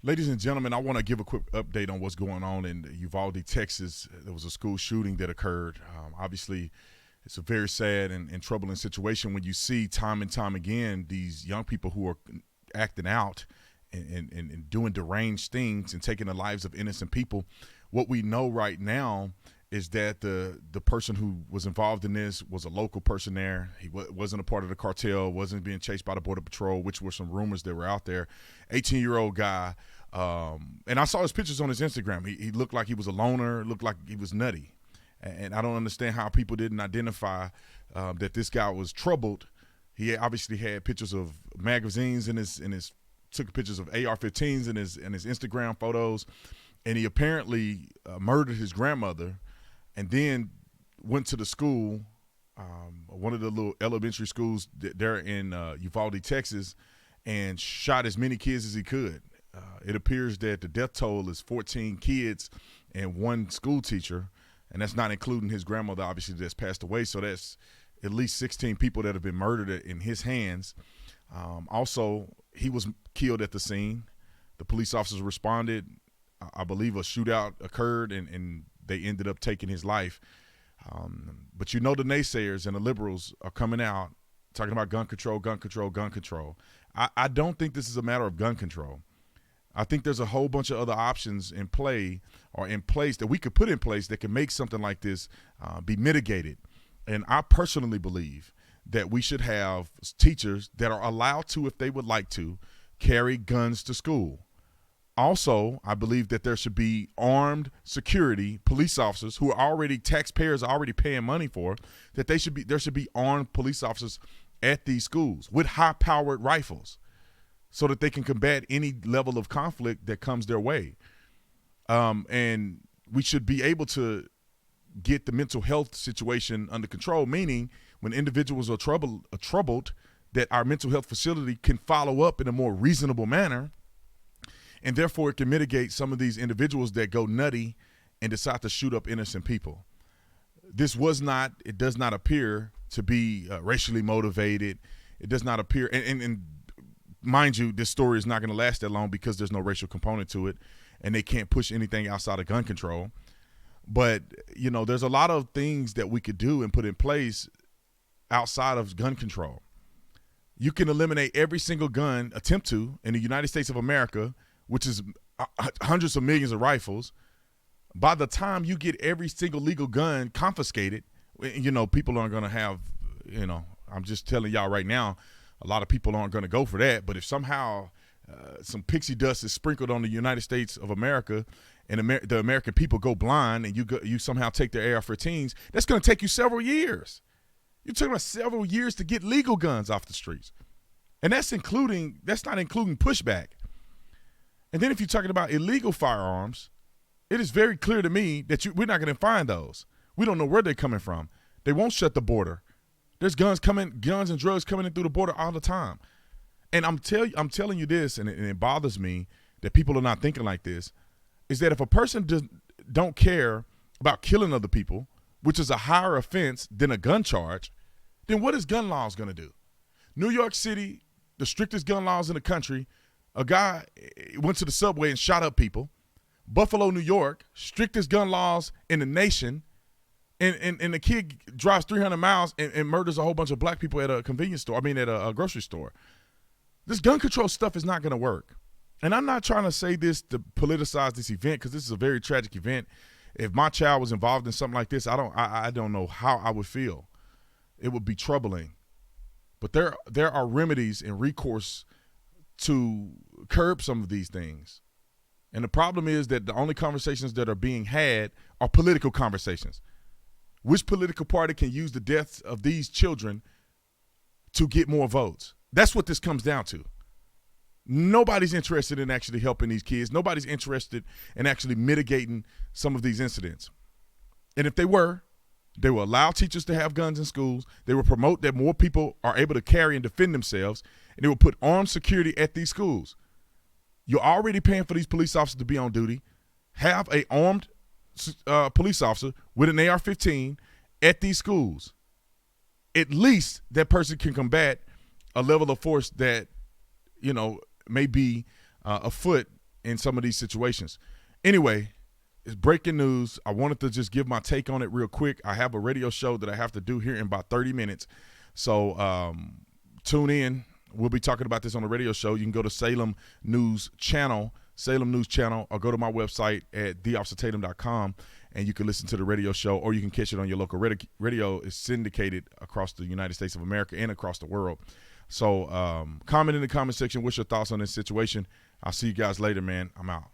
Ladies and gentlemen, I want to give a quick update on what's going on in Uvalde, Texas. There was a school shooting that occurred. Obviously, it's a very sad and troubling situation when you see time and time again these young people who are acting out and doing deranged things and taking the lives of innocent people. What we know right now is that the person who was involved in this was a local person there. He wasn't a part of the cartel, wasn't being chased by the Border Patrol, which were some rumors that were out there. 18-year-old guy. And I saw his pictures on his Instagram. He looked like he was a loner, looked like he was nutty. And I don't understand how people didn't identify that this guy was troubled. He obviously had pictures of magazines in his took pictures of AR-15s in his Instagram photos. And he apparently murdered his grandmother and then went to the school, one of the little elementary schools there in Uvalde, Texas, and shot as many kids as he could. It appears that the death toll is 14 kids and one school teacher, and that's not including his grandmother, obviously, that's passed away. So that's at least 16 people that have been murdered in his hands. Also, he was killed at the scene. The police officers responded. I believe a shootout occurred, and they ended up taking his life. But the naysayers and the liberals are coming out talking about gun control, gun control, gun control. I don't think this is a matter of gun control. I think there's a whole bunch of other options in play or in place that we could put in place that can make something like this be mitigated. And I personally believe that we should have teachers that are allowed to, if they would like to, carry guns to school. Also, I believe that there should be armed security police officers who are already taxpayers are already paying money for, that there should be armed police officers at these schools with high-powered rifles so that they can combat any level of conflict that comes their way. And we should be able to get the mental health situation under control, meaning when individuals are troubled, that our mental health facility can follow up in a more reasonable manner. And therefore, it can mitigate some of these individuals that go nutty and decide to shoot up innocent people. It does not appear to be racially motivated. It does not appear, and mind you, this story is not going to last that long because there's no racial component to it, and they can't push anything outside of gun control. But, there's a lot of things that we could do and put in place outside of gun control. You can eliminate every single gun, attempt to, in the United States of America, which is hundreds of millions of rifles. By the time you get every single legal gun confiscated, people aren't going to have, I'm just telling y'all right now, a lot of people aren't going to go for that. But if somehow some pixie dust is sprinkled on the United States of America and the American people go blind and you somehow take their AR-15s, that's going to take you several years. You're talking about several years to get legal guns off the streets. And that's not including pushback. And then if you're talking about illegal firearms, it is very clear to me that we're not going to find those. We don't know where they're coming from. They won't shut the border. There's guns and drugs coming in through the border all the time. And I'm telling you this, and it bothers me that people are not thinking like this, is that if a person don't care about killing other people, which is a higher offense than a gun charge, then what is gun laws going to do? New York City, the strictest gun laws in the country, a guy went to the subway and shot up people. Buffalo, New York, strictest gun laws in the nation. And the kid drives 300 miles and murders a whole bunch of black people at a convenience store. At a grocery store. This gun control stuff is not going to work. And I'm not trying to say this to politicize this event because this is a very tragic event. If my child was involved in something like this, I don't know how I would feel. It would be troubling. But there are remedies and recourse to curb some of these things. And the problem is that the only conversations that are being had are political conversations. Which political party can use the deaths of these children to get more votes? That's what this comes down to. Nobody's interested in actually helping these kids. Nobody's interested in actually mitigating some of these incidents. And if they will allow teachers to have guns in schools. They will promote that more people are able to carry and defend themselves. And they will put armed security at these schools. You're already paying for these police officers to be on duty. Have an armed police officer with an AR-15 at these schools. At least that person can combat a level of force that, may be afoot in some of these situations. Anyway, it's breaking news. I wanted to just give my take on it real quick. I have a radio show that I have to do here in about 30 minutes. So tune in. We'll be talking about this on the radio show. You can go to Salem News Channel, or go to my website at theofficertatum.com, and you can listen to the radio show, or you can catch it on your local radio. It's syndicated across the United States of America and across the world. So comment in the comment section. What's your thoughts on this situation? I'll see you guys later, man. I'm out.